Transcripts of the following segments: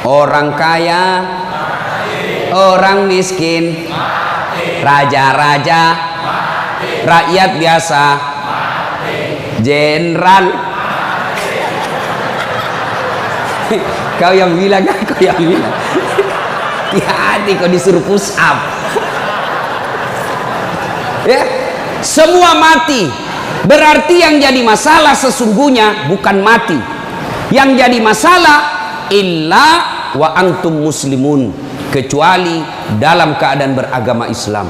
Orang kaya, orang miskin, raja-raja, rakyat biasa, jenderal. Kau yang bilang, kau yang bilang. Hati-hati kau disuruh push up. Ya, semua mati. Berarti yang jadi masalah sesungguhnya bukan mati. Yang jadi masalah illa wa antum muslimun, kecuali dalam keadaan beragama Islam.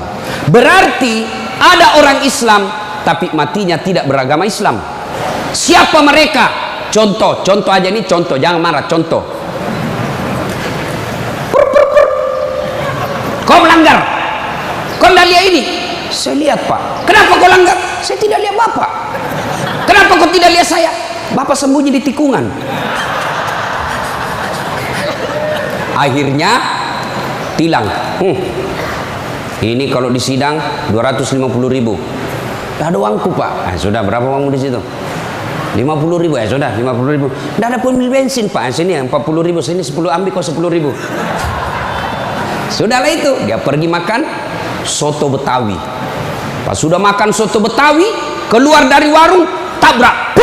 Berarti ada orang Islam tapi matinya tidak beragama Islam. Siapa mereka? Contoh aja nih, contoh, jangan marah, contoh. Kau melanggar, kau tidak lihat ini. Saya lihat, Pak. Kenapa kau langgar? Saya tidak lihat Bapak. Kenapa kau tidak lihat saya? Bapak sembunyi di tikungan. Akhirnya tilang. Ini kalau di sidang 250.000. Tidak ada uangku, Pak. Sudah, berapa uangmu di situ? 50.000. Sudah, 50.000. Tidak ada pun bensin, Pak. Sini 40.000. Sini 10, ambil kau 10.000. Sudahlah itu. Dia pergi makan soto Betawi. Pas sudah makan soto Betawi, keluar dari warung, tabrak,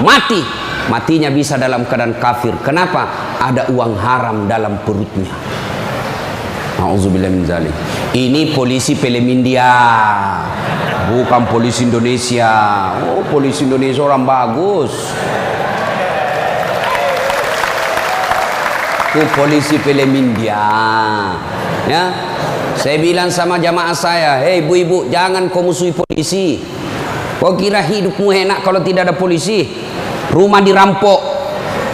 mati. Matinya bisa dalam keadaan kafir. Kenapa? Ada uang haram dalam perutnya. Auzubillah min dzalik. Ini polisi film India, bukan polisi Indonesia. Oh, polisi Indonesia orang bagus. Itu polisi film India. Ya, saya bilang sama jamaah saya, hei ibu-ibu, jangan kau musuhi polisi. Kau kira hidupmu enak kalau tidak ada polisi? Rumah dirampok,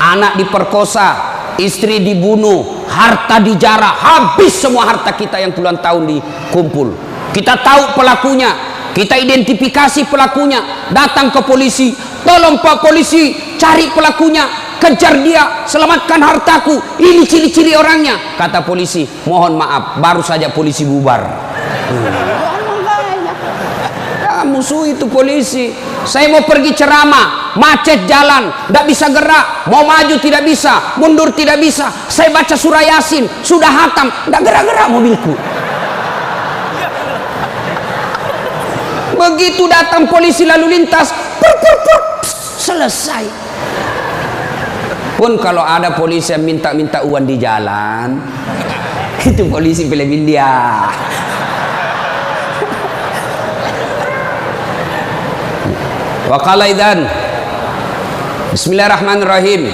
anak diperkosa, istri dibunuh, harta dijarah, habis semua harta kita yang puluhan tahun dikumpul. Kita tahu pelakunya, kita identifikasi pelakunya, datang ke polisi, tolong Pak polisi, cari pelakunya, kejar dia, selamatkan hartaku, ini ciri-ciri orangnya. Kata polisi, mohon maaf, baru saja polisi bubar. Musuh itu polisi. Saya mau pergi ceramah, macet jalan, tidak bisa gerak, mau maju tidak bisa, mundur tidak bisa. Saya baca surah Yasin, sudah hatam, tidak gerak-gerak mobilku. Begitu datang polisi lalu lintas, selesai. Pun kalau ada polisi yang minta-minta uang di jalan, itu polisi film India. Wa qala idzan Bismillahirrahmanirrahim.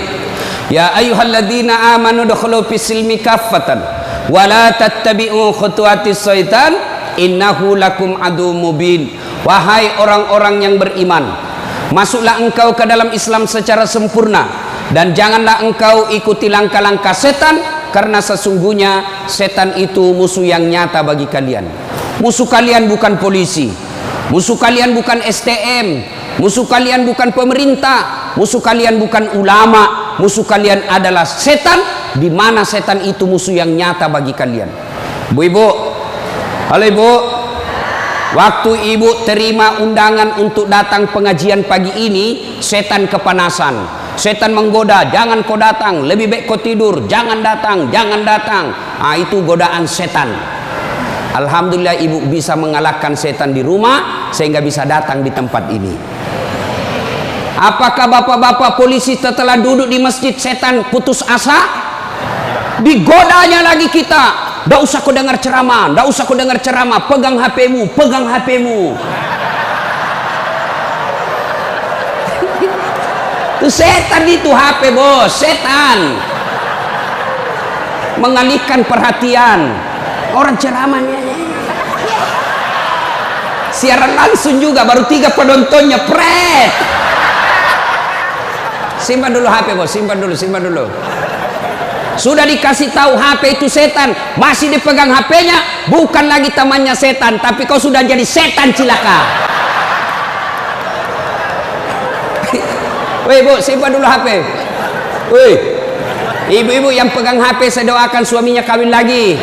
Ya ayyuhalladzina amanu dukhulu fis-silmi kaffatan wa la tattabi'u khutuwatis syaitan innahu lakum adu mubin. Wahai orang-orang yang beriman, masuklah engkau ke dalam Islam secara sempurna dan janganlah engkau ikuti langkah-langkah setan, karena sesungguhnya setan itu musuh yang nyata bagi kalian. Musuh kalian bukan polisi, musuh kalian bukan STM, musuh kalian bukan pemerintah, musuh kalian bukan ulama, musuh kalian adalah setan, di mana setan itu musuh yang nyata bagi kalian. Bu-ibu, halo ibu, waktu ibu terima undangan untuk datang pengajian pagi ini, setan kepanasan, setan menggoda, jangan kau datang, lebih baik kau tidur, jangan datang, jangan datang. Itu godaan setan. Alhamdulillah ibu bisa mengalahkan setan di rumah sehingga bisa datang di tempat ini. Apakah bapak-bapak polisi setelah duduk di masjid setan putus asa? Digodanya lagi kita. Nggak usah kau dengar ceramah, nggak usah kau dengar ceramah, pegang HP-mu, pegang HP-mu. Itu setan, itu HP bos, setan. Mengalihkan perhatian. Orang ceramahnya siaran langsung juga, baru 3 penontonnya, pret. Simpan dulu HP bos, simpan dulu. Sudah dikasih tahu HP itu setan, masih dipegang HP-nya, bukan lagi temannya setan, tapi kau sudah jadi setan cilaka. Woi bu, simpan dulu HP. Woi, ibu-ibu yang pegang HP, saya doakan suaminya kawin lagi.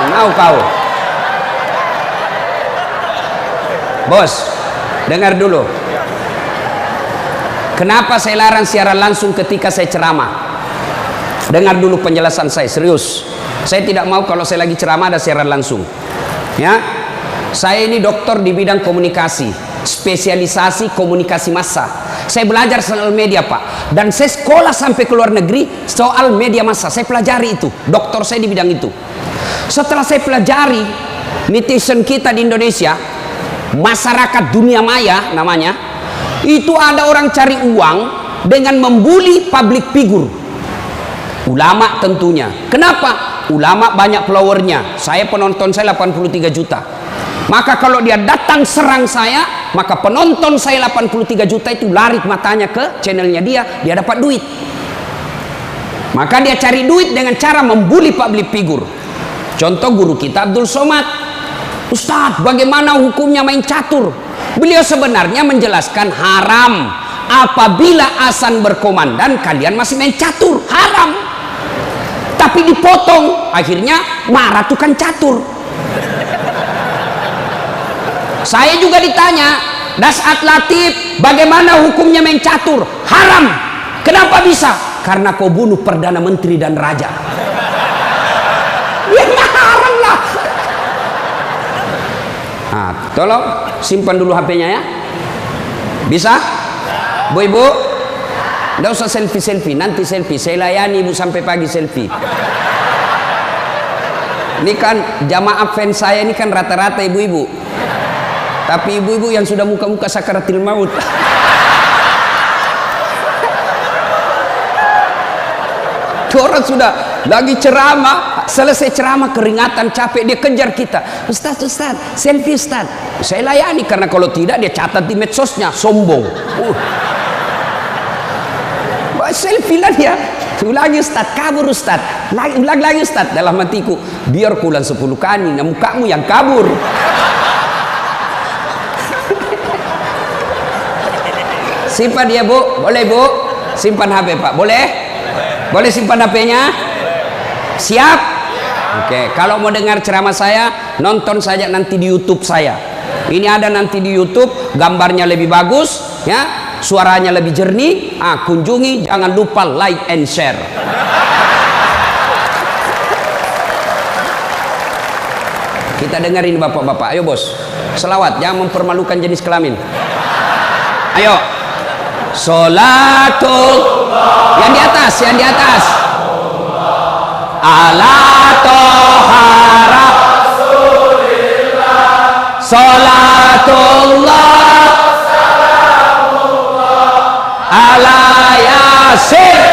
Mau kau? Bos, dengar dulu. kenapa saya larang siaran langsung ketika saya ceramah? Dengar dulu penjelasan saya, serius. Saya tidak mau kalau saya lagi ceramah ada siaran langsung. Ya, saya ini dokter di bidang komunikasi, spesialisasi komunikasi massa. Saya belajar soal media, Pak, dan saya sekolah sampai ke luar negeri soal media massa. Saya pelajari itu, dokter saya di bidang itu. Setelah saya pelajari, netizen kita di Indonesia, masyarakat dunia maya namanya, itu ada orang cari uang dengan membuli public figure. Ulama tentunya. Kenapa? Ulama banyak followernya. Saya penonton saya 83 juta. Maka kalau dia datang serang saya, maka penonton saya 83 juta itu lari matanya ke channelnya dia dapat duit. Maka dia cari duit dengan cara membuli public figure. Contoh guru kita Abdul Somad. Ustadz, bagaimana hukumnya main catur? Beliau sebenarnya menjelaskan haram apabila azan berkomandan kalian masih main catur, haram. Tapi dipotong, akhirnya marah tukang catur. Saya juga ditanya, Dasat Latif, bagaimana hukumnya main catur? Haram. Kenapa bisa? Karena kau bunuh Perdana Menteri dan Raja. Ya haram lah. Nah, tolong simpan dulu HP-nya ya. Bisa? Bu ibu, nggak usah selfie, nanti selfie. Saya layani ibu sampai pagi selfie. Ini kan jamaah fans saya ini kan rata-rata ibu-ibu. Tapi ibu-ibu yang sudah muka-muka sakaratil maut. Orang sudah lagi ceramah, selesai ceramah keringatan, capek, dia kejar kita. Ustaz, selfie Ustaz. Saya layani karena kalau tidak dia catat di medsosnya, sombong. Selfie lah dia. Ulangi Ustaz, kabur Ustaz. Ulang lagi Ustaz. Dalam hatiku, biar kulan 10 kali, nah mukamu yang kabur. Simpan dia bu, boleh bu. Simpan HP Pak, boleh? Boleh simpan HP-nya? Siap? Oke, kalau mau dengar ceramah saya, nonton saja nanti di YouTube saya. Ini ada nanti di YouTube, gambarnya lebih bagus, ya, suaranya lebih jernih. Kunjungi, jangan lupa like and share. Kita dengerin bapak-bapak, ayo bos. Selawat, jangan mempermalukan jenis kelamin. Ayo. Sholatul, yang di atas, ala tohara sholatullah ala yasin.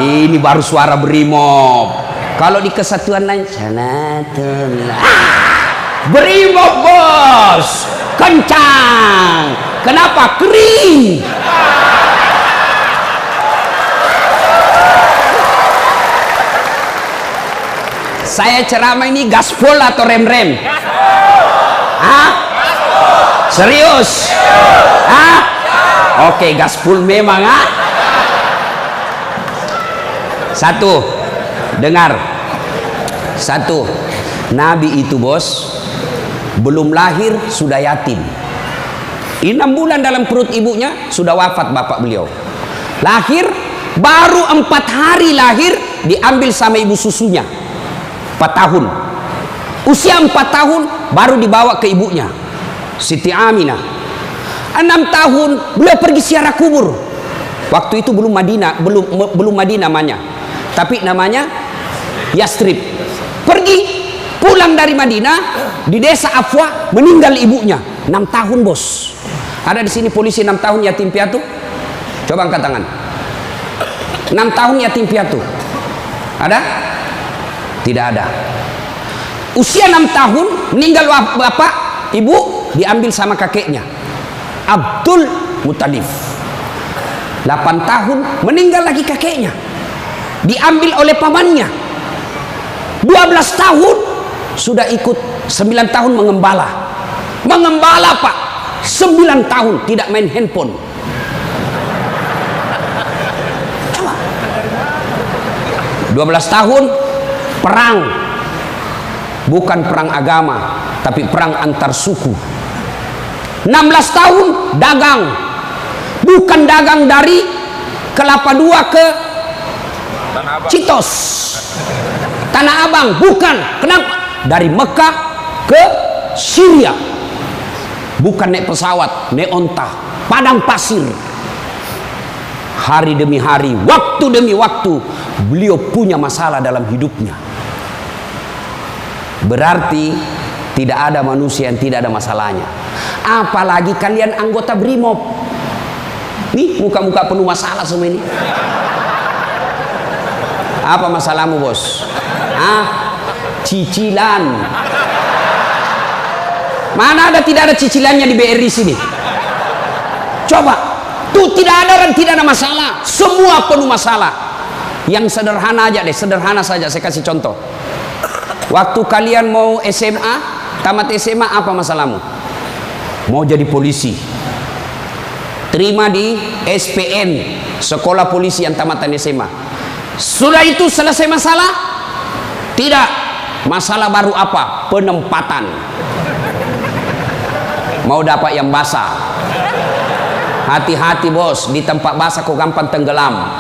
Ini baru suara brimob. Kalau di kesatuan lain sholatullah, brimob bos, kencang. Kenapa? Kering. Saya ceramah ini gaspol atau rem-rem? Hah? Serius? Hah? Oke, gaspol memang. Satu, dengar. Satu, Nabi itu bos belum lahir sudah yatim. 6 bulan dalam perut ibunya sudah wafat bapak beliau. Lahir baru 4 hari lahir diambil sama ibu susunya. 4 tahun. Usia 4 tahun baru dibawa ke ibunya, Siti Aminah. 6 tahun beliau pergi ziarah kubur. Waktu itu belum Madinah, belum Madinah namanya, tapi namanya Yastrib. Pergi pulang dari Madinah, di desa Afwa meninggal ibunya. 6 tahun bos. Ada di sini polisi 6 tahun yatim piatu? Coba angkat tangan. 6 tahun yatim piatu. Ada? Tidak ada. Usia 6 tahun meninggal bapak, ibu diambil sama kakeknya, Abdul Muttalib. 8 tahun meninggal lagi kakeknya, diambil oleh pamannya. 12 tahun sudah ikut, 9 tahun mengembala pak, 9 tahun tidak main handphone. Coba. 12 tahun perang, bukan perang agama tapi perang antar suku. 16 tahun dagang. Bukan dagang dari Kelapa II ke Citos, Tanah Abang, bukan. Kenapa? Dari Mekah ke Syria. Bukan naik pesawat, naik onta, padang pasir. Hari demi hari, waktu demi waktu, beliau punya masalah dalam hidupnya. Berarti tidak ada manusia yang tidak ada masalahnya. Apalagi kalian anggota BRIMOB. Nih muka-muka penuh masalah semua ini. Apa masalahmu, bos? Cicilan. Mana ada tidak ada cicilannya di BRI sini? Coba, tuh tidak ada dan tidak ada masalah. Semua penuh masalah. Yang sederhana aja deh, sederhana saja. Saya kasih contoh. Waktu kalian mau SMA, tamat SMA, apa masalahmu? Mau jadi polisi. Terima di SPN, Sekolah Polisi yang tamatan SMA. Sudah itu selesai masalah? Tidak. Masalah baru apa? Penempatan. Mau dapat yang basah. Hati-hati bos, di tempat basah kok gampang tenggelam.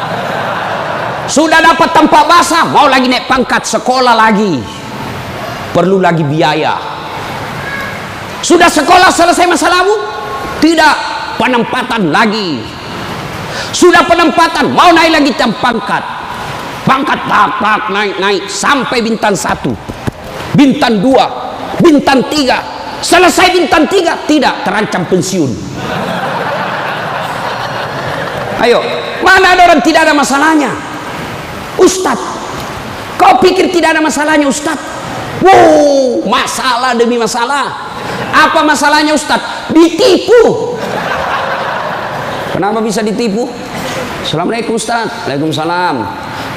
Sudah dapat tempat basah, mau lagi naik pangkat, sekolah lagi. Perlu lagi biaya. Sudah sekolah selesai masalahmu? Tidak. Penempatan lagi. Sudah penempatan, mau naik lagi pangkat. Pangkat tak naik sampai bintang 1, bintang 2, bintang 3. Selesai bintang 3, tidak, terancam pensiun. Ayo, mana ada orang tidak ada masalahnya? Ustadz, kau pikir tidak ada masalahnya Ustadz? Wow, masalah demi masalah. Apa masalahnya Ustadz? Ditipu. Kenapa bisa ditipu? Assalamualaikum Ustadz. Waalaikumsalam.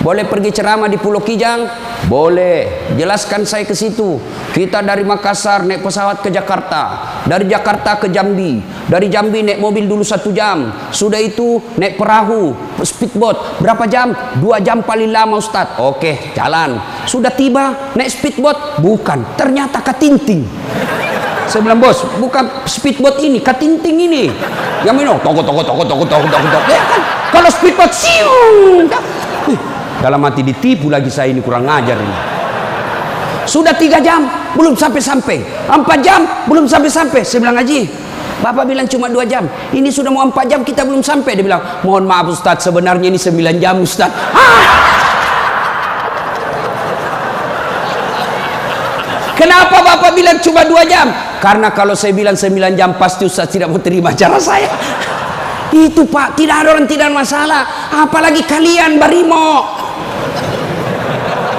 Boleh pergi ceramah di Pulau Kijang? Boleh. Jelaskan saya ke situ. Kita dari Makassar naik pesawat ke Jakarta, dari Jakarta ke Jambi, dari Jambi naik mobil dulu 1 jam, sudah itu naik perahu, speedboat, berapa jam? 2 jam paling lama Ustadz. Oke, jalan. Sudah tiba naik speedboat, bukan, ternyata katinting. Saya bilang, bos, bukan speedboat ini, katinting ini. Yang minum, toko. Ya kan? Kalau speedboat, siung. Dalam hati ditipu lagi saya ini, kurang ngajar ini. Sudah 3 jam, belum sampai-sampai. 4 jam, belum sampai-sampai. Saya bilang, Haji, Bapak bilang cuma 2 jam. Ini sudah mau 4 jam, kita belum sampai. Dia bilang, mohon maaf Ustadz, sebenarnya ini 9 jam Ustadz. Kenapa Bapak bilang cuma 2 jam? Karena kalau saya bilang 9 jam, pasti Ustadz tidak mau terima cara saya. Itu Pak, tidak ada orang tidak ada masalah. Apalagi kalian Barimo.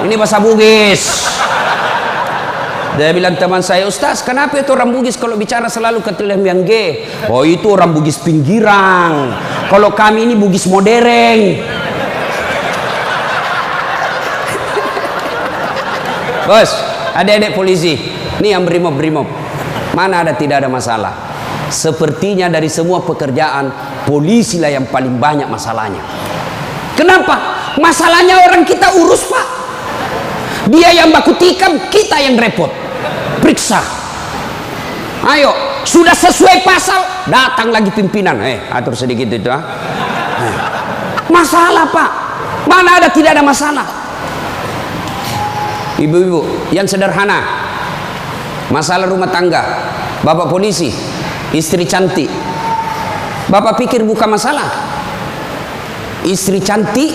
Ini bahasa Bugis. Dia bilang teman saya, Ustaz, kenapa itu orang Bugis kalau bicara selalu ke yang G? Oh, itu orang Bugis pinggiran. Kalau kami ini Bugis modern. Bos, adik-adik polisi, ini yang brimob. Mana ada tidak ada masalah? Sepertinya dari semua pekerjaan, polisi lah yang paling banyak masalahnya. Kenapa? Masalahnya orang kita urus, Pak. Dia yang baku tikam, kita yang repot. Periksa. Ayo, sudah sesuai pasal, datang lagi pimpinan. Atur sedikit itu. Masalah, Pak. Mana ada tidak ada masalah? Ibu-ibu, yang sederhana. Masalah rumah tangga. Bapak polisi, istri cantik. Bapak pikir bukan masalah. Istri cantik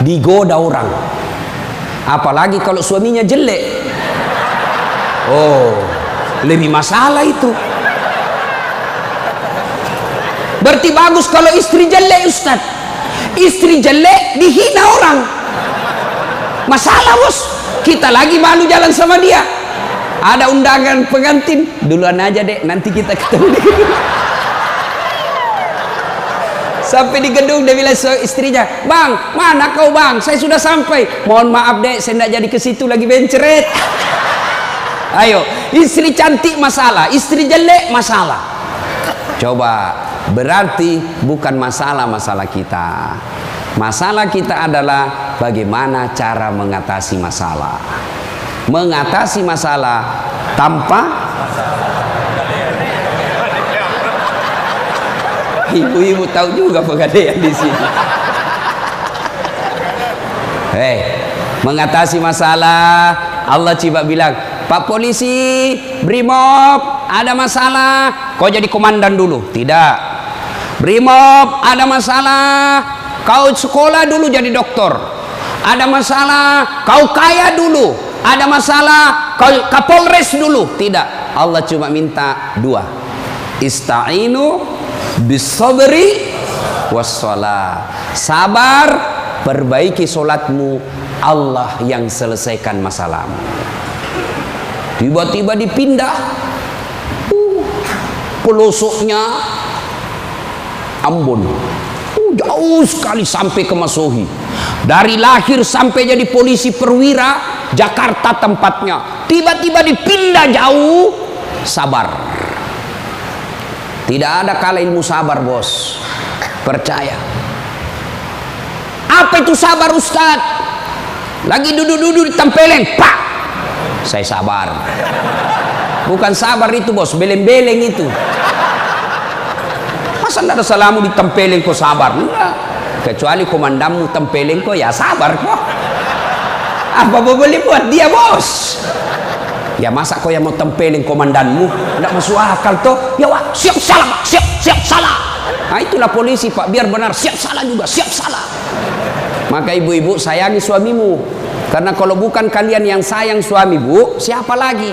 digoda orang. Apalagi kalau suaminya jelek. Oh, lebih masalah itu. Berarti bagus kalau istri jelek, Ustaz. Istri jelek dihina orang. Masalah, bos. Kita lagi malu jalan sama dia. Ada undangan pengantin, duluan aja dek, nanti kita ketemu di gedung. Sampai di gedung dia bilang istrinya, bang, mana kau bang? Saya sudah sampai. Mohon maaf dek, saya tidak jadi ke situ lagi benceret. Ayo, istri cantik masalah, istri jelek masalah. Coba, berarti bukan masalah kita. Masalah kita adalah bagaimana cara mengatasi masalah. Mengatasi masalah tanpa Ibu-ibu tahu juga pegadaian di sini. Hei, mengatasi masalah, Allah coba bilang, Pak polisi, Brimob, ada masalah, kau jadi komandan dulu. Tidak. Brimob, ada masalah, kau sekolah dulu jadi dokter. Ada masalah, kau kaya dulu. Ada masalah, kau Kapolres dulu. Tidak. Allah cuma minta dua. Ista'inu bis-sabri was-shalah. Sabar, perbaiki solatmu, Allah yang selesaikan masalahmu. Tiba-tiba dipindah, pelosoknya Ambon, jauh sekali sampai ke Masohi. Dari lahir sampai jadi polisi perwira, Jakarta tempatnya. Tiba-tiba dipindah jauh, sabar. Tidak ada kalah ilmu sabar, bos. Percaya. Apa itu sabar, Ustaz? Lagi duduk-duduk di tempeleng, pak. Saya sabar. Bukan sabar itu, bos, beleng-beleng itu. Masa tidak ada salamu di tempeleng kok sabar? Enggak. Kecuali komandanmu tempeleng kok, ya sabar kok. Apa boleh buat dia, bos? Ya masa kau yang mau tempelin komandanmu? Tidak masuk akal toh. Ya wah, siap salah, Pak. Siap salah. Nah itulah polisi, Pak, biar benar, siap salah juga, siap salah. Maka ibu-ibu sayangi suamimu, karena kalau bukan kalian yang sayang suami, Bu, siapa lagi?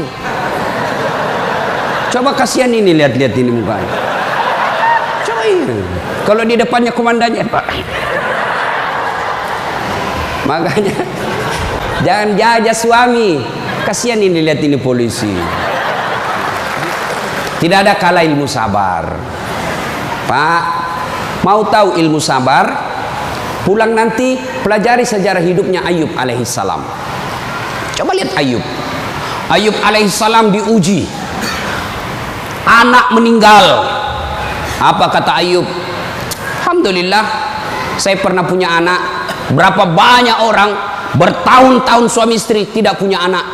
Coba kasihan ini, lihat-lihat ini mukanya. Coba ini. Kalau di depannya komandannya, Pak. Makanya jangan jajah suami. Kasihan ini, lihat ini polisi. Tidak ada kalah ilmu sabar. Pak, mau tahu ilmu sabar? Pulang nanti pelajari sejarah hidupnya Ayub alaihissalam. Coba lihat Ayub. Ayub alaihissalam diuji. Anak meninggal. Apa kata Ayub? Alhamdulillah, saya pernah punya anak. Berapa banyak orang bertahun-tahun suami istri tidak punya anak.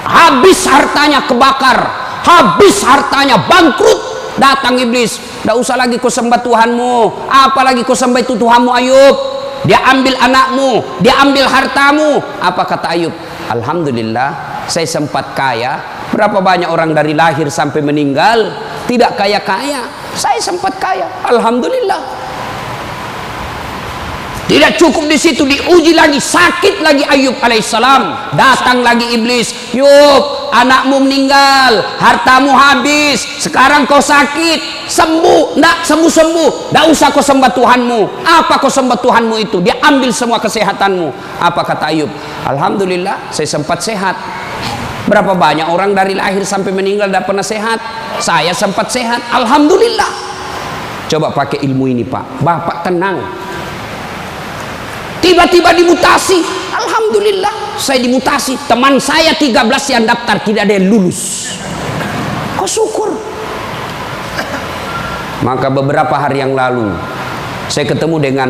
Habis hartanya kebakar, habis hartanya bangkrut. Datang iblis, tidak usah lagi kau sembah Tuhanmu, apalagi kau sembah itu Tuhanmu Ayub. Dia ambil anakmu, dia ambil hartamu. Apa kata Ayub? Alhamdulillah, saya sempat kaya. Berapa banyak orang dari lahir sampai meninggal tidak kaya-kaya, saya sempat kaya. Alhamdulillah. Tidak cukup di situ, diuji lagi, sakit lagi Ayub alaihissalam. Datang lagi iblis, Yub, anakmu meninggal, hartamu habis, sekarang kau sakit, sembuh, ndak sembuh-sembuh, ndak usah kau sembah Tuhanmu. Apa kau sembah Tuhanmu itu? Dia ambil semua kesehatanmu. Apa kata Ayub? Alhamdulillah, saya sempat sehat. Berapa banyak orang dari lahir sampai meninggal tidak pernah sehat? Saya sempat sehat, alhamdulillah. Coba pakai ilmu ini, Pak. Bapak tenang. Tiba-tiba dimutasi, alhamdulillah saya dimutasi. Teman saya 13 yang daftar tidak ada yang lulus. Kau syukur. Maka beberapa hari yang lalu saya ketemu dengan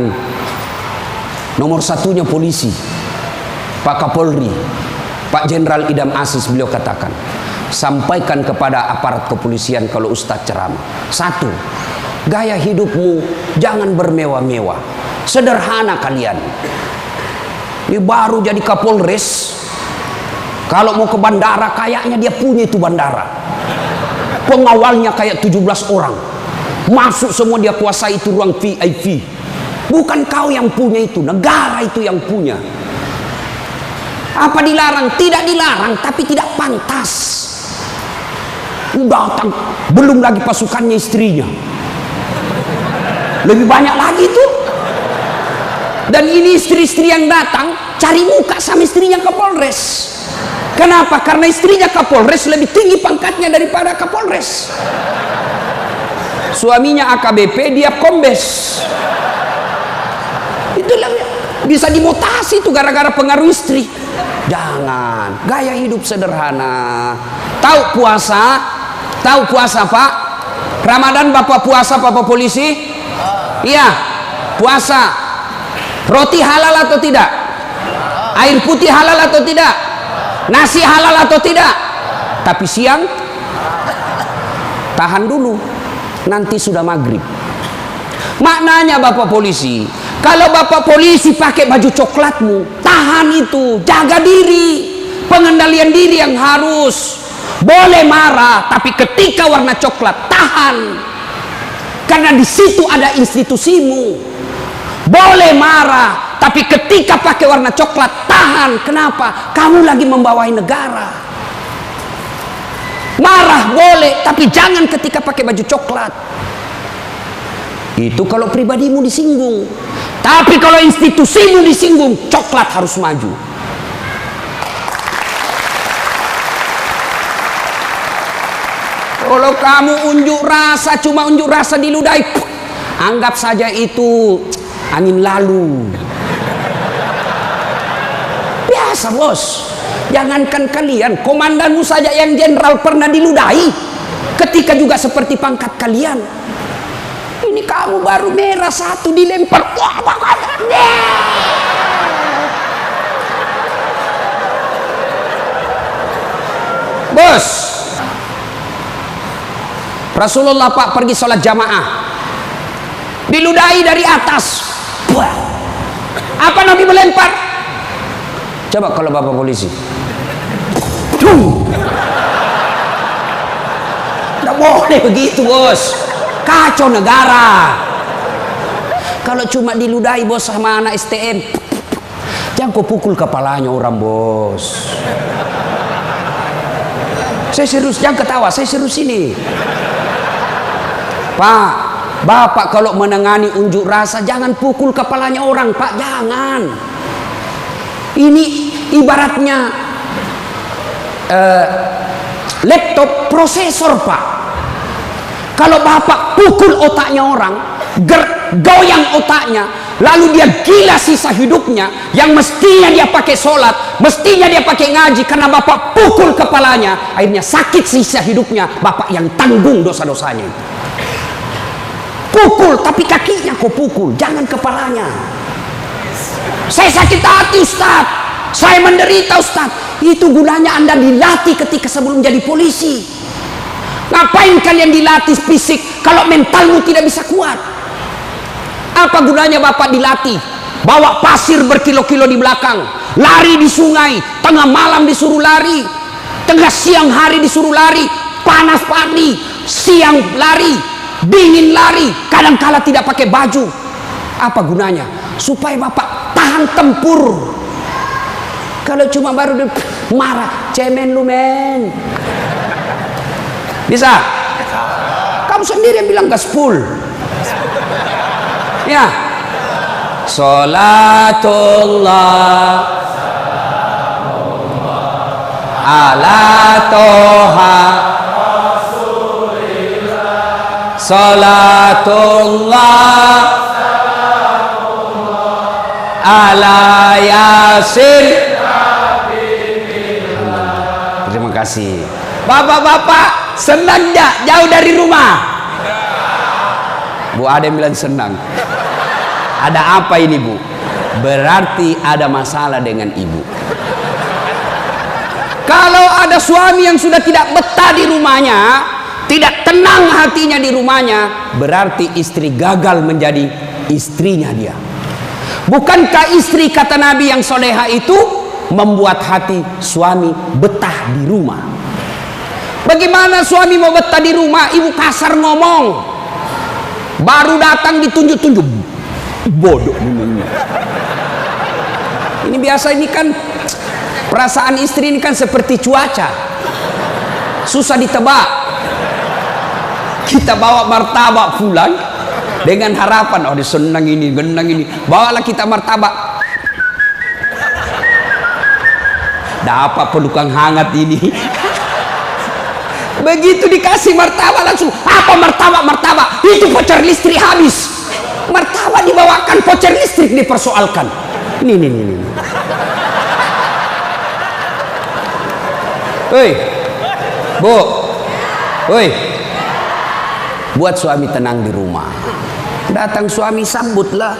nomor satunya polisi, Pak Kapolri, Pak Jenderal Idam Aziz. Beliau katakan, sampaikan kepada aparat kepolisian kalau Ustadz ceramah. Satu, gaya hidupmu jangan bermewah-mewah. Sederhana kalian. Ini baru jadi Kapolres. Kalau mau ke bandara, kayaknya dia punya itu bandara. Pengawalnya kayak 17 orang. Masuk semua, dia kuasai itu ruang VIP. Bukan kau yang punya itu, negara itu yang punya. Apa dilarang? Tidak dilarang, tapi tidak pantas. Datang, belum lagi pasukannya istrinya. Lebih banyak lagi tuh. Dan ini istri-istri yang datang cari muka sama istrinya Kapolres. Kenapa? Karena istrinya Kapolres lebih tinggi pangkatnya daripada Kapolres. Suaminya AKBP, dia kombes. Itulah bisa dimutasi itu gara-gara pengaruh istri. Jangan, gaya hidup sederhana. Tahu puasa? Tahu puasa, Pak? Ramadan Bapak puasa, Bapak polisi? Iya, puasa. Roti halal atau tidak? Air putih halal atau tidak? Nasi halal atau tidak? Tapi siang tahan dulu. nanti sudah maghrib. Maknanya Bapak polisi, kalau Bapak polisi pakai baju coklatmu, tahan itu, jaga diri. Pengendalian diri yang harus. Boleh marah, tapi ketika warna coklat, tahan. Karena di situ ada institusimu. Boleh marah, tapi ketika pakai warna coklat, tahan. Kenapa? Kamu lagi membawai negara. Marah boleh, tapi jangan ketika pakai baju coklat. Itu kalau pribadimu disinggung. Tapi kalau institusimu disinggung, coklat harus maju. Kalau kamu unjuk rasa, cuma unjuk rasa diludahi, anggap saja itu angin lalu. Biasa bos. Jangankan kalian, komandanmu saja yang jenderal pernah diludahi. Ketika juga seperti pangkat kalian. Ini kamu baru merah satu dilempar. Bos, Rasulullah Pak pergi sholat jamaah, diludahi dari atas. Apa Nabi melempar? Coba kalau Bapak polisi. Tidak boleh begitu bos, kacau negara. Kalau cuma diludahi bos sama anak STM, jangan kau pukul kepalanya orang bos. Saya serius, jangan ketawa, saya serius ini. Pak, Bapak kalau menangani unjuk rasa jangan pukul kepalanya orang, Pak, jangan. Ini ibaratnya laptop prosesor, Pak. Kalau Bapak pukul otaknya orang, goyang otaknya, lalu dia gila sisa hidupnya, yang mestinya dia pakai sholat, mestinya dia pakai ngaji, karena Bapak pukul kepalanya, akhirnya sakit sisa hidupnya, Bapak yang tanggung dosa-dosanya. Pukul, tapi kakinya kau pukul, jangan kepalanya. Saya sakit hati Ustaz, saya menderita Ustaz. Itu gunanya Anda dilatih ketika sebelum jadi polisi. Ngapain kalian dilatih fisik kalau mentalmu tidak bisa kuat? Apa gunanya Bapak dilatih? Bawa pasir berkilo-kilo di belakang, lari di sungai, tengah malam disuruh lari, tengah siang hari disuruh lari, panas pagi, siang lari, dingin lari, kadang-kala tidak pakai baju. Apa gunanya? Supaya Bapak tahan tempur. Kalau cuma baru marah, cemen lu men. Bisa? Kamu sendiri yang bilang gaspol. Ya. Salatullah ala toha salatullah ala yasin. Terima kasih. Bapak-bapak senang gak jauh dari rumah? Bu Ade bilang senang. Ada apa ini Bu? Berarti ada masalah dengan ibu. Kalau ada suami yang sudah tidak betah di rumahnya, tidak tenang hatinya di rumahnya, berarti istri gagal menjadi istrinya dia. Bukankah istri kata Nabi yang soleha itu membuat hati suami betah di rumah? Bagaimana suami mau betah di rumah? Ibu kasar ngomong, baru datang ditunjuk-tunjuk, bodoh ini. Ini biasa, ini kan perasaan istri ini kan seperti cuaca, susah ditebak. Kita bawa martabak pulang dengan harapan, oh senang ini, genang ini, bawalah kita martabak. Dapat pelukan hangat ini. Begitu dikasih martabak langsung, apa martabak? Itu voucher listrik habis. Martabak dibawakan, voucher listrik dipersoalkan. Nih. Hei, Bu, hei, buat suami tenang di rumah. Datang suami, sambutlah.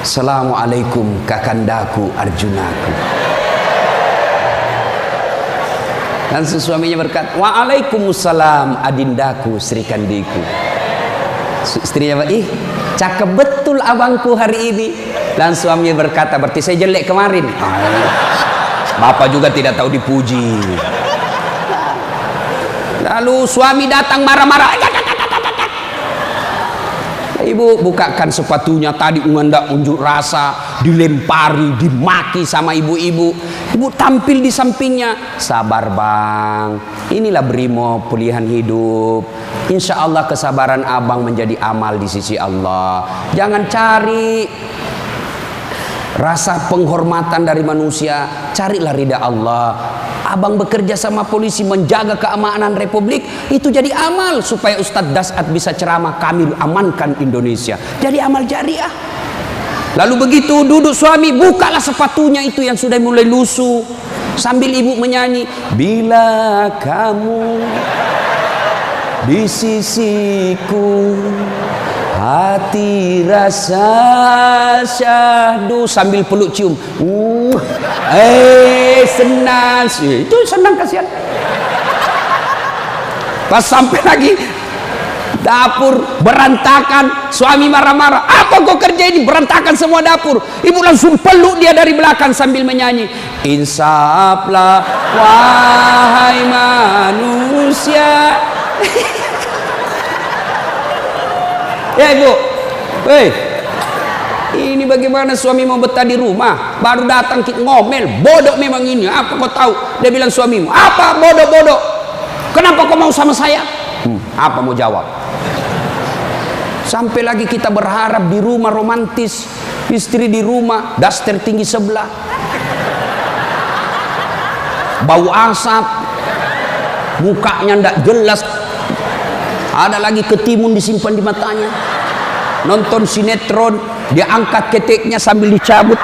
Assalamualaikum kakandaku Arjunaku. Langsung suaminya berkata, waalaikumsalam adindaku Sri Kandiku. Istrinya, ih cakep betul abangku hari ini. Langsung suaminya berkata, berarti saya jelek kemarin. Bapak juga tidak tahu dipuji. Lalu suami datang marah-marah. Ibu bukakan sepatunya, tadi hendak unjuk rasa, dilempari, dimaki sama ibu-ibu. Ibu tampil di sampingnya, sabar bang, inilah brimo pilihan hidup. Insya Allah kesabaran abang menjadi amal di sisi Allah. Jangan cari rasa penghormatan dari manusia, carilah ridha Allah. Abang bekerja sama polisi menjaga keamanan Republik, itu jadi amal supaya Ustadz Dasat bisa ceramah, kami amankan Indonesia, jadi amal jariah. Lalu begitu duduk suami, bukalah sepatunya itu yang sudah mulai lusuh, sambil ibu menyanyi, bila kamu di sisiku hati rasa syahdu, sambil peluk cium. Senang sih, itu senang kasihan. Pas sampai lagi dapur berantakan, suami marah-marah, apa kau kerja ini, berantakan semua dapur. Ibu langsung peluk dia dari belakang sambil menyanyi, insaflah wahai manusia. Ya ibu, ini bagaimana suami mau betah di rumah, baru datang ngomel, bodoh memang ini, apa kau tahu? Dia bilang suamimu, apa bodoh-bodoh? Kenapa kau mau sama saya? Apa mau jawab? Sampai lagi kita berharap di rumah romantis, istri di rumah, daster tinggi sebelah, bau asap, mukanya ndak jelas, ada lagi ketimun disimpan di matanya. Nonton sinetron, dia angkat keteknya sambil dicabut.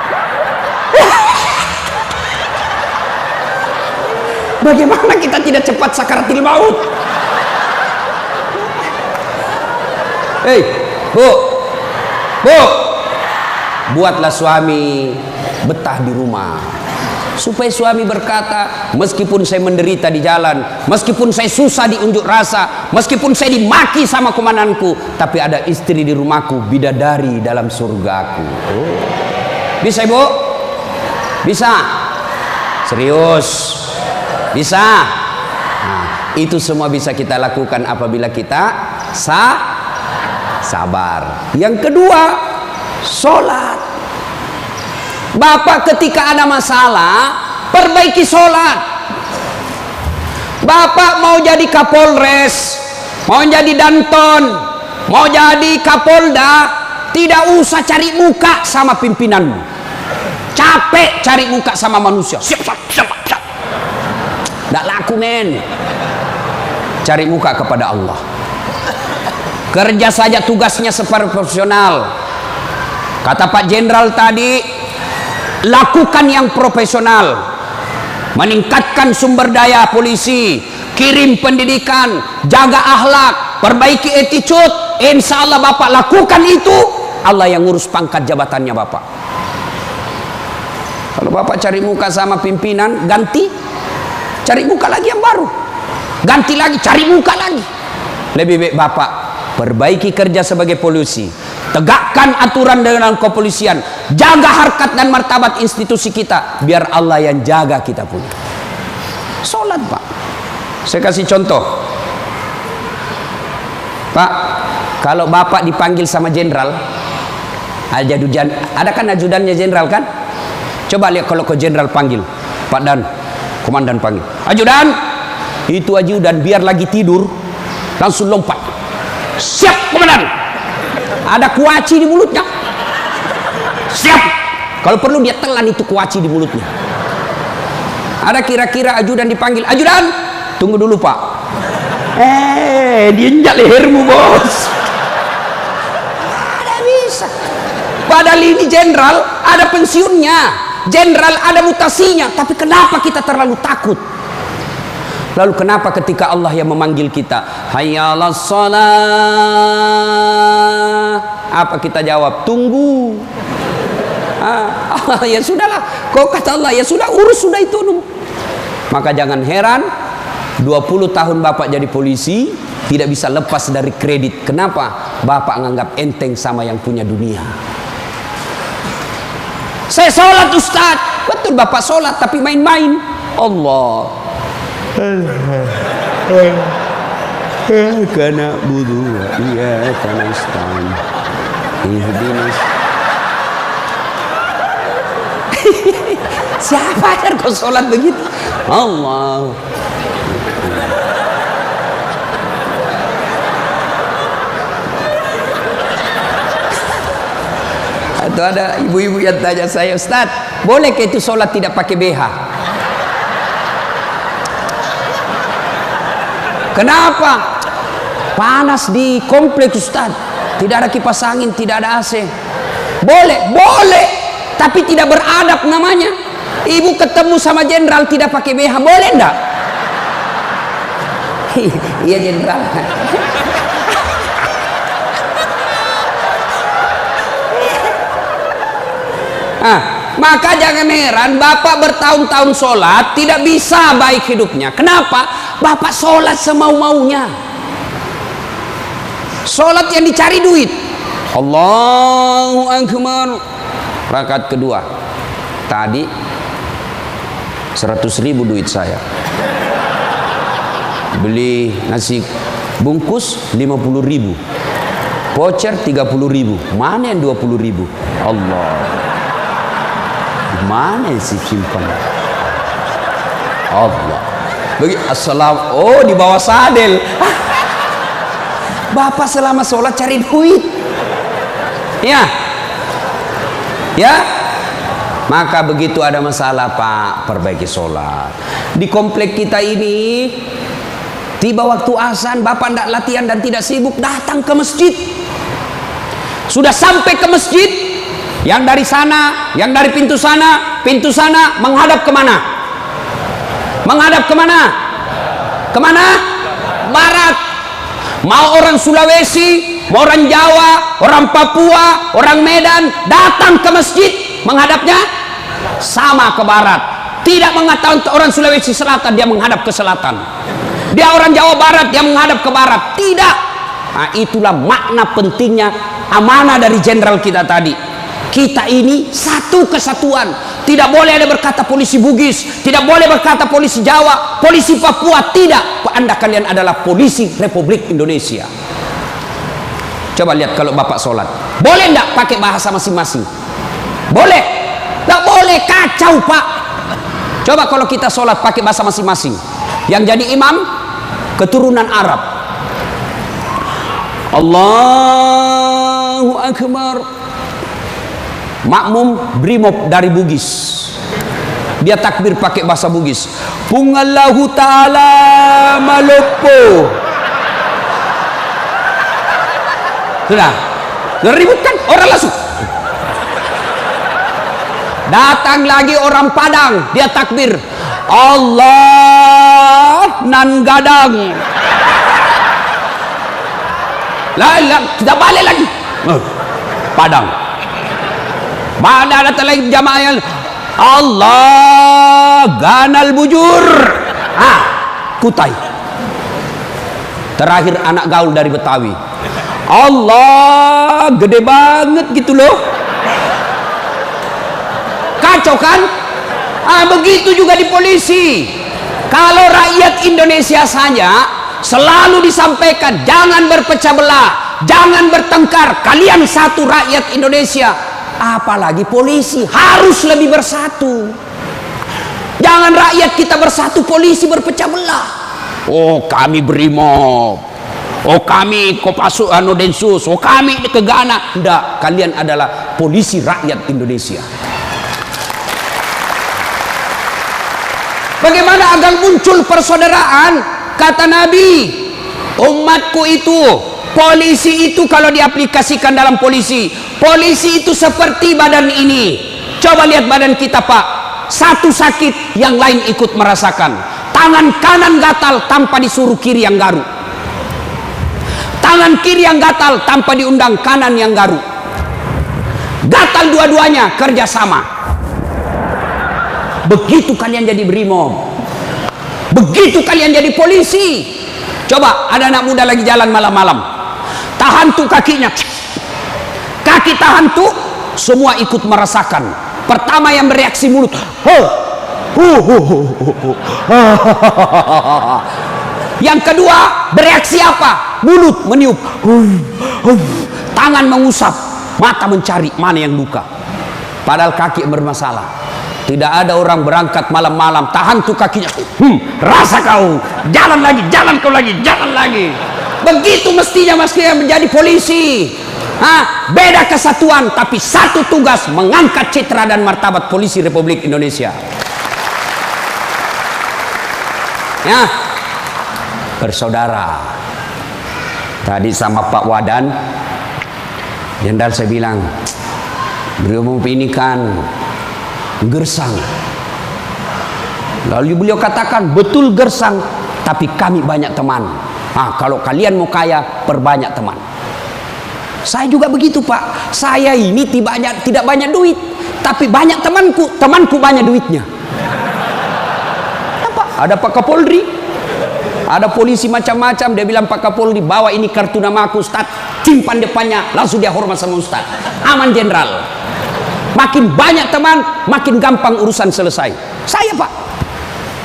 Bagaimana kita tidak cepat sakaratil maut? Hei, bu, buatlah suami betah di rumah, supaya suami berkata, meskipun saya menderita di jalan, meskipun saya susah di unjuk rasa, meskipun saya dimaki sama komandanku, tapi ada istri di rumahku, bidadari dalam surgaku. Bisa ibu? Bisa? Serius? Bisa? Nah, itu semua bisa kita lakukan apabila kita sabar. Yang kedua, sholat. Bapak ketika ada masalah, perbaiki sholat. Bapak mau jadi Kapolres, mau jadi Danton, mau jadi Kapolda, tidak usah cari muka sama pimpinanmu. Capek cari muka sama manusia. Siap. Tidak laku men. Cari muka kepada Allah. Kerja saja tugasnya seperti profesional. Kata Pak Jenderal tadi, lakukan yang profesional, meningkatkan sumber daya polisi, kirim pendidikan, jaga akhlak, perbaiki attitude. Insya Allah Bapak lakukan itu, Allah yang ngurus pangkat jabatannya Bapak. Kalau Bapak cari muka sama pimpinan, ganti, cari muka lagi yang baru, ganti lagi, cari muka lagi. Lebih baik Bapak perbaiki kerja sebagai polisi, tegakkan aturan dengan kepolisian, jaga harkat dan martabat institusi kita, biar Allah yang jaga kita punya. Sholat Pak. Saya kasih contoh Pak, kalau Bapak dipanggil sama jenderal, ajudan, ada kan ajudannya jenderal kan? Coba lihat kalau ke jenderal panggil, Pak Dan, komandan panggil, ajudan, itu ajudan biar lagi tidur langsung lompat, siap komandan. Ada kuaci di mulutnya, siap. Kalau perlu dia telan itu kuaci di mulutnya. Ada kira-kira ajudan dipanggil, ajudan, tunggu dulu Pak. Dia injak lehermu bos. Ada bisa. Padahal ini jenderal ada pensiunnya, jenderal ada mutasinya, tapi kenapa kita terlalu takut? Lalu kenapa ketika Allah yang memanggil kita, hayya 'alas shalah, apa kita jawab? Tunggu. Ya sudahlah, kau kata Allah, ya sudah, urus sudah itu. Maka jangan heran 20 tahun Bapak jadi polisi, tidak bisa lepas dari kredit. Kenapa? Bapak nganggap enteng sama yang punya dunia. Saya sholat Ustaz. Betul Bapak sholat, tapi main-main. Allah. Karena budu, iya karena Islam. Siapa yang kau sholat begitu? Allah. Atau ada ibu-ibu yang tanya saya, Ustaz, bolehkah itu sholat tidak pakai BH? Kenapa? Panas di kompleks Ustaz, tidak ada kipas angin, tidak ada AC. Boleh, boleh, tapi tidak beradab namanya. Ibu ketemu sama jenderal tidak pakai BH, boleh enggak? Iya jenderal. Maka jangan heran Bapak bertahun-tahun sholat tidak bisa baik hidupnya. Kenapa? Bapak sholat semau-maunya. Sholat yang dicari duit. Allahu Akbar. Rakaat kedua. Tadi 100.000 duit saya. Beli nasi bungkus 50.000. Voucher 30.000. Mana yang 20.000? Allah. Mana sih simpan? Allah. Assalam. Oh, di bawah sadel. Bapak selama sholat cari duit. Ya. Ya. Maka begitu ada masalah Pak, perbaiki sholat. Di komplek kita ini, tiba waktu azan, Bapak tidak latihan dan tidak sibuk, datang ke masjid. Sudah sampai ke masjid, yang dari sana, yang dari pintu sana menghadap kemana? Menghadap kemana? Kemana? Barat. Mau orang Sulawesi, mau orang Jawa, orang Papua, orang Medan, datang ke masjid, menghadapnya sama ke barat. Tidak mengatakan orang Sulawesi Selatan dia menghadap ke selatan, dia orang Jawa Barat dia menghadap ke barat. Tidak. Nah, itulah makna pentingnya amanah dari jenderal kita tadi. Kita ini satu kesatuan. Tidak boleh ada berkata polisi Bugis, tidak boleh berkata polisi Jawa, polisi Papua. Tidak. Anda kalian adalah polisi Republik Indonesia. Coba lihat kalau Bapak sholat, boleh enggak pakai bahasa masing-masing? Boleh? Enggak boleh, kacau Pak. Coba kalau kita sholat pakai bahasa masing-masing. Yang jadi imam keturunan Arab. Allahu Akbar. Makmum brimob dari Bugis, dia takbir pakai bahasa Bugis. Pungallahu ta'ala malopo. Sudah ribut kan orang langsung. Datang lagi orang Padang, dia takbir Allah nan gadang. Lah kita balik lagi Padang. Mana datang lagi jamaah yang Allah ganal bujur. Kutai. Terakhir anak gaul dari Betawi. Allah gede banget gitu loh. Kacau kan? Begitu juga di polisi. Kalau rakyat Indonesia saja selalu disampaikan jangan berpecah belah, jangan bertengkar, kalian satu rakyat Indonesia. Apalagi polisi harus lebih bersatu. Jangan rakyat kita bersatu, polisi berpecah belah. Oh kami brimob, oh kami Kopassus Densus, oh kami Kegana. Enggak, kalian adalah polisi rakyat Indonesia. Bagaimana agar muncul persaudaraan? Kata Nabi, umatku itu, polisi itu kalau diaplikasikan dalam polisi itu seperti badan ini. Coba lihat badan kita Pak, satu sakit yang lain ikut merasakan. Tangan kanan gatal tanpa disuruh kiri yang garuk, tangan kiri yang gatal tanpa diundang kanan yang garuk. Gatal dua-duanya kerjasama. Begitu kalian jadi brimob. Begitu kalian jadi polisi, coba ada anak muda lagi jalan malam-malam, tahan tuh kakinya, kaki tahan tuh, semua ikut merasakan. Pertama yang bereaksi mulut, yang kedua bereaksi apa? Mulut meniup, tangan mengusap, mata mencari mana yang luka, padahal kaki yang bermasalah. Tidak ada orang berangkat malam-malam tahan tuh kakinya, rasa kau, jalan lagi, jalan kau lagi, jalan lagi. Begitu mestinya menjadi polisi. Beda kesatuan tapi satu tugas, mengangkat citra dan martabat polisi Republik Indonesia. Ya, bersaudara. Tadi sama Pak Wadan, Jenderal saya bilang, beliau ini kan gersang. Lalu beliau katakan, betul gersang, tapi kami banyak teman. Kalau kalian mau kaya, perbanyak teman. Saya juga begitu, Pak. Saya ini tidak banyak duit, tapi banyak temanku. Temanku banyak duitnya. Ada Pak Kapolri, ada polisi macam-macam. Dia bilang, Pak Kapolri, bawa ini kartu nama aku, Ustaz. Simpan depannya, langsung dia hormat sama Ustaz. Aman, Jenderal. Makin banyak teman, makin gampang urusan selesai. Saya, Pak,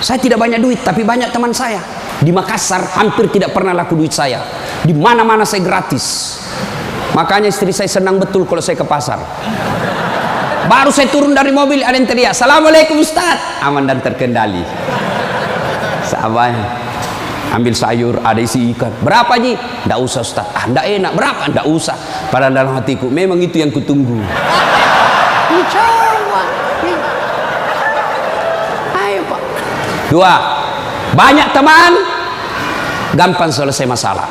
saya tidak banyak duit, tapi banyak teman saya. Di Makassar hampir tidak pernah laku duit saya. Di mana-mana saya gratis. Makanya istri saya senang betul kalau saya ke pasar. Baru saya turun dari mobil, ada yang teriak, Assalamualaikum Ustaz. Aman dan terkendali. Sahabat, ambil sayur, ada isi ikan. Berapa Ji? Nggak usah Ustaz. Nggak enak. Berapa? Nggak usah. Padahal dalam hatiku, memang itu yang kutunggu. Ayo Pak. Dua, banyak teman, gampang selesai masalah.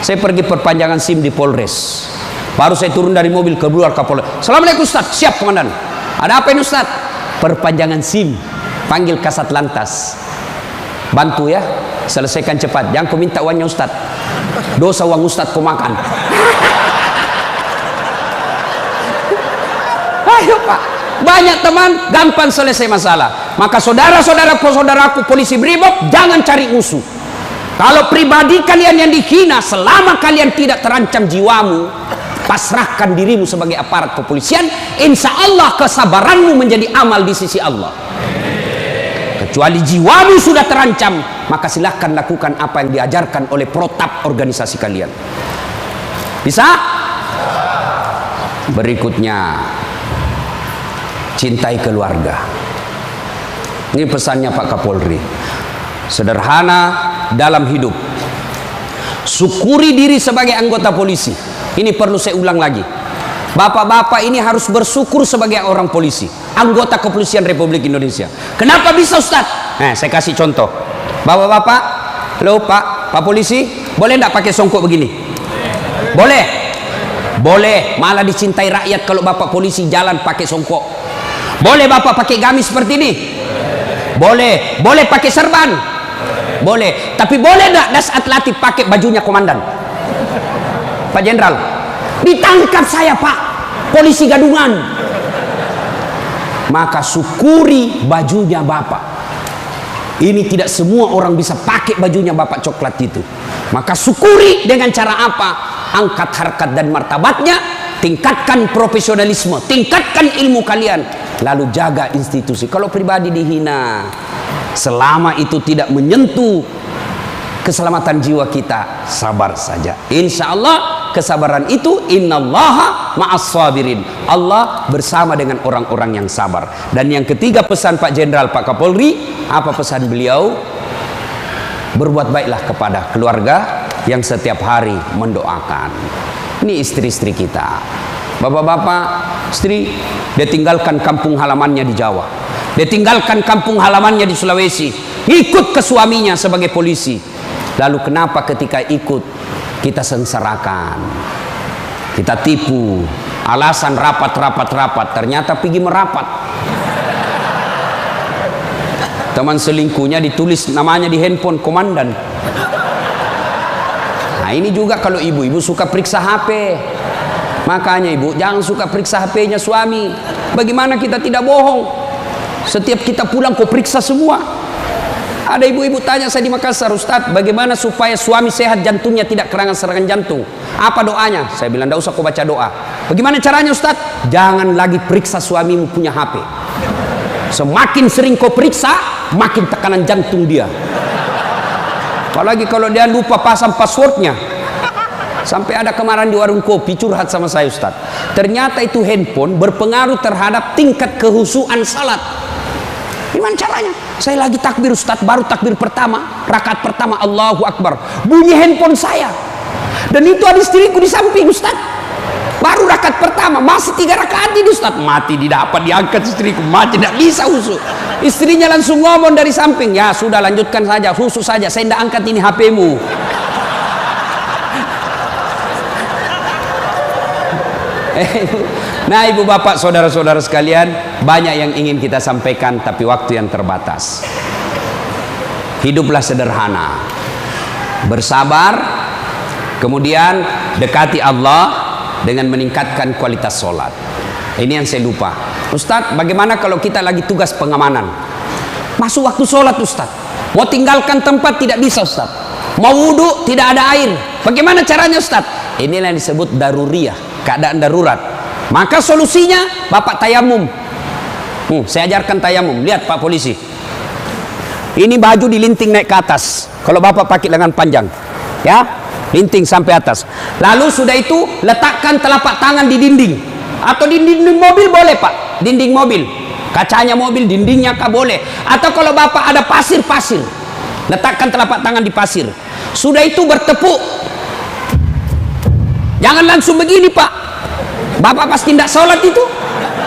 Saya pergi perpanjangan SIM di Polres. Baru saya turun dari mobil, keluar Kapolres. Assalamualaikum Ustaz. Siap Komandan. Ada apa ini Ustaz? Perpanjangan SIM. Panggil Kasat Lantas. Bantu ya, selesaikan cepat. Jangan kau minta uangnya Ustaz. Dosa uang Ustaz kau makan. Ayo Pak, banyak teman, gampang selesai masalah. Maka saudaraku polisi Brimob, jangan cari musuh. Kalau pribadi kalian yang dihina, selama kalian tidak terancam jiwamu, pasrahkan dirimu sebagai aparat kepolisian, insya Allah kesabaranmu menjadi amal di sisi Allah. Kecuali jiwamu sudah terancam, maka silahkan lakukan apa yang diajarkan oleh protap organisasi kalian. Bisa? Berikutnya, cintai keluarga. Ini pesannya Pak Kapolri. Sederhana dalam hidup. Syukuri diri sebagai anggota polisi. Ini perlu saya ulang lagi. Bapak-bapak ini harus bersyukur sebagai orang polisi, anggota kepolisian Republik Indonesia. Kenapa bisa Ustaz? Saya kasih contoh. Bapak-bapak, halo Pak polisi, boleh enggak pakai songkok begini? Boleh. Boleh, malah dicintai rakyat kalau Bapak polisi jalan pakai songkok. Boleh Bapak pakai gamis seperti ini? Boleh. Boleh pakai serban? Boleh. Tapi boleh enggak das atletik pakai bajunya komandan? Pak Jenderal, ditangkap saya Pak, polisi gadungan. Maka syukuri bajunya Bapak. Ini tidak semua orang bisa pakai bajunya Bapak coklat itu. Maka syukuri dengan cara apa? Angkat harkat dan martabatnya, tingkatkan profesionalisme, tingkatkan ilmu kalian, lalu jaga institusi. Kalau pribadi dihina, selama itu tidak menyentuh keselamatan jiwa kita, sabar saja. Insya Allah kesabaran itu, innallaha ma'as sabirin. Allah bersama dengan orang-orang yang sabar. Dan yang ketiga pesan Pak Jenderal, Pak Kapolri, apa pesan beliau? Berbuat baiklah kepada keluarga yang setiap hari mendoakan. Ini istri-istri kita. Bapak-bapak, istri, dia tinggalkan kampung halamannya di Jawa. Dia tinggalkan kampung halamannya di Sulawesi. Ikut ke suaminya sebagai polisi. Lalu kenapa ketika ikut kita sengsarakan, kita tipu, alasan rapat, ternyata pergi merapat. Teman selingkuhnya ditulis namanya di handphone komandan. Nah ini juga kalau ibu-ibu suka periksa HP. Makanya ibu jangan suka periksa HP-nya suami. Bagaimana kita tidak bohong? Setiap kita pulang kau periksa semua. Ada ibu-ibu tanya saya di Makassar, Ustadz, bagaimana supaya suami sehat jantungnya tidak serangan jantung? Apa doanya? Saya bilang, tidak usah kau baca doa. Bagaimana caranya Ustadz? Jangan lagi periksa suamimu punya HP. Semakin sering kau periksa, makin tekanan jantung dia. Apalagi kalau dia lupa pasang passwordnya. Sampai ada kemarin di warung kopi curhat sama saya, Ustadz. Ternyata itu handphone berpengaruh terhadap tingkat kehusuan salat. Gimana caranya? Saya lagi takbir, Ustadz, baru takbir pertama, rakaat pertama, Allahu Akbar, bunyi handphone saya. Dan itu ada istriku di samping, Ustadz. Baru rakaat pertama, masih 3 rakaat ini, Ustadz. Mati didapat, diangkat istriku, mati tidak bisa husu. Istrinya langsung ngomong dari samping, ya sudah lanjutkan saja, husu saja, saya tidak angkat ini HP-mu. Nah, ibu bapak, saudara-saudara sekalian, banyak yang ingin kita sampaikan, tapi waktu yang terbatas. Hiduplah sederhana, bersabar, kemudian dekati Allah dengan meningkatkan kualitas sholat. Ini yang saya lupa, Ustadz, bagaimana kalau kita lagi tugas pengamanan, masuk waktu sholat, Ustadz, mau tinggalkan tempat tidak bisa, Ustadz, mau wudhu tidak ada air, bagaimana caranya, Ustadz? Inilah yang disebut daruriyah, keadaan darurat. Maka solusinya bapak tayamum. Saya ajarkan tayamum. Lihat Pak Polisi, ini baju dilinting naik ke atas. Kalau bapak pakai lengan panjang, ya, linting sampai atas. Lalu sudah itu letakkan telapak tangan di dinding, atau di dinding mobil boleh Pak, dinding mobil, kacanya mobil, dindingnya kah boleh. Atau kalau bapak ada pasir, letakkan telapak tangan di pasir. Sudah itu bertepuk. Jangan langsung begini Pak. Bapak pasti tidak sholat itu,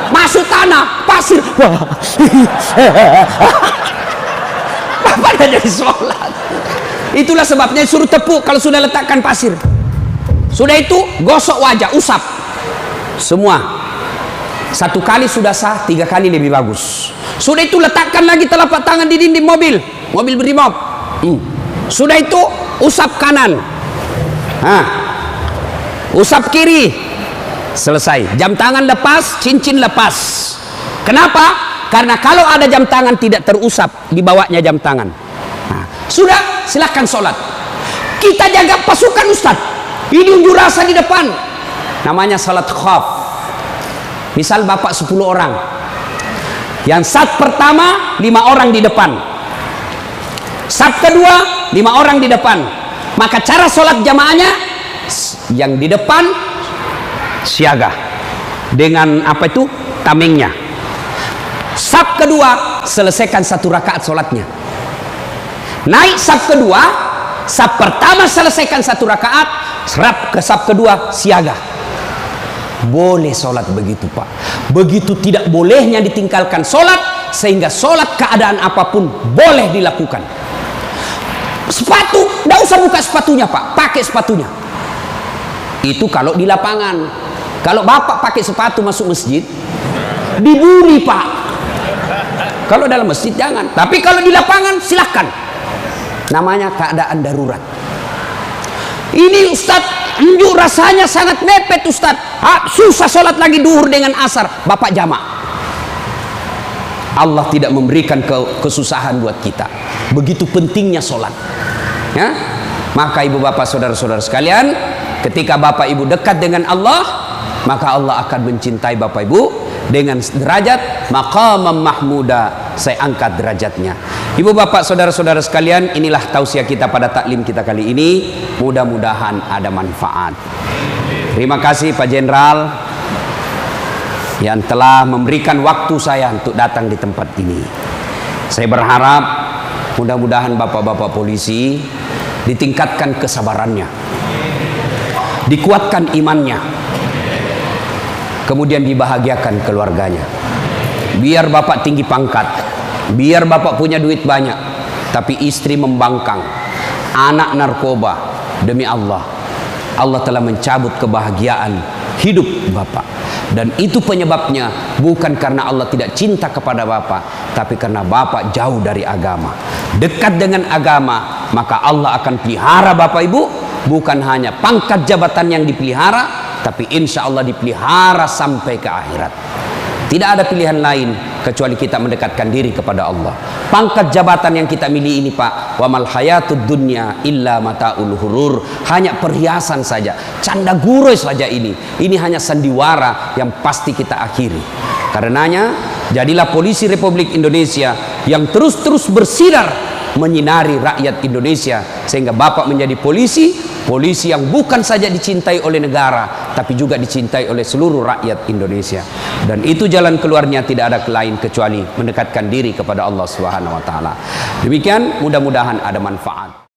masuk tanah, pasir. Bapak tidak jadi sholat. Itulah sebabnya suruh tepuk kalau sudah letakkan pasir. Sudah itu gosok wajah, usap. Semua. 1 kali sudah sah, 3 kali lebih bagus. Sudah itu letakkan lagi telapak tangan di dinding mobil berimob. Sudah itu usap kanan. Usap kiri. Selesai. Jam tangan lepas, cincin lepas. Kenapa? Karena kalau ada jam tangan tidak terusap, dibawanya jam tangan. Sudah, silahkan sholat. Kita jaga pasukan, Ustadz. Ini unjuk rasa di depan. Namanya salat khaf. Misal bapak 10 orang. Yang saf pertama 5 orang di depan. Saf kedua 5 orang di depan. Maka cara sholat jamaahnya, yang di depan siaga dengan apa itu, tamengnya. Saf kedua selesaikan 1 rakaat sholatnya. Naik saf kedua, saf pertama selesaikan 1 rakaat, serap ke saf kedua siaga. Boleh sholat begitu Pak. Begitu tidak bolehnya ditinggalkan sholat, sehingga sholat keadaan apapun boleh dilakukan. Sepatu, tidak usah buka sepatunya Pak, pakai sepatunya. Itu kalau di lapangan. Kalau bapak pakai sepatu masuk masjid, dibully Pak. Kalau dalam masjid jangan, tapi kalau di lapangan silahkan. Namanya keadaan darurat. Ini Ustadz, unjuk rasanya sangat mepet Ustadz. Susah sholat lagi duhur dengan asar, bapak jamak. Allah tidak memberikan kesusahan buat kita. Begitu pentingnya sholat, ya? Maka ibu bapak, saudara-saudara sekalian, ketika bapak ibu dekat dengan Allah, maka Allah akan mencintai bapak ibu dengan derajat maqamam mahmuda. Saya angkat derajatnya. Ibu bapak, saudara-saudara sekalian, inilah tausiah kita pada taklim kita kali ini. Mudah-mudahan ada manfaat. Terima kasih Pak Jenderal yang telah memberikan waktu saya untuk datang di tempat ini. Saya berharap mudah-mudahan bapak-bapak polisi ditingkatkan kesabarannya, dikuatkan imannya, kemudian dibahagiakan keluarganya. Biar bapak tinggi pangkat, biar bapak punya duit banyak, tapi istri membangkang, anak narkoba, demi Allah, Allah telah mencabut kebahagiaan hidup bapak. Dan itu penyebabnya bukan karena Allah tidak cinta kepada bapak, tapi karena bapak jauh dari agama. Dekat dengan agama, maka Allah akan pelihara bapak ibu. Bukan hanya pangkat jabatan yang dipelihara, tapi insya Allah dipelihara sampai ke akhirat. Tidak ada pilihan lain kecuali kita mendekatkan diri kepada Allah. Pangkat jabatan yang kita miliki ini Pak, wa mal hayatud dunya illa mataul hurur, hanya perhiasan saja, canda guroi saja ini hanya sandiwara yang pasti kita akhiri. Karenanya jadilah polisi Republik Indonesia yang terus bersinar menyinari rakyat Indonesia, sehingga Bapak menjadi polisi yang bukan saja dicintai oleh negara, tapi juga dicintai oleh seluruh rakyat Indonesia. Dan itu jalan keluarnya tidak ada lain kecuali mendekatkan diri kepada Allah Subhanahu wa taala. Demikian, mudah-mudahan ada manfaat.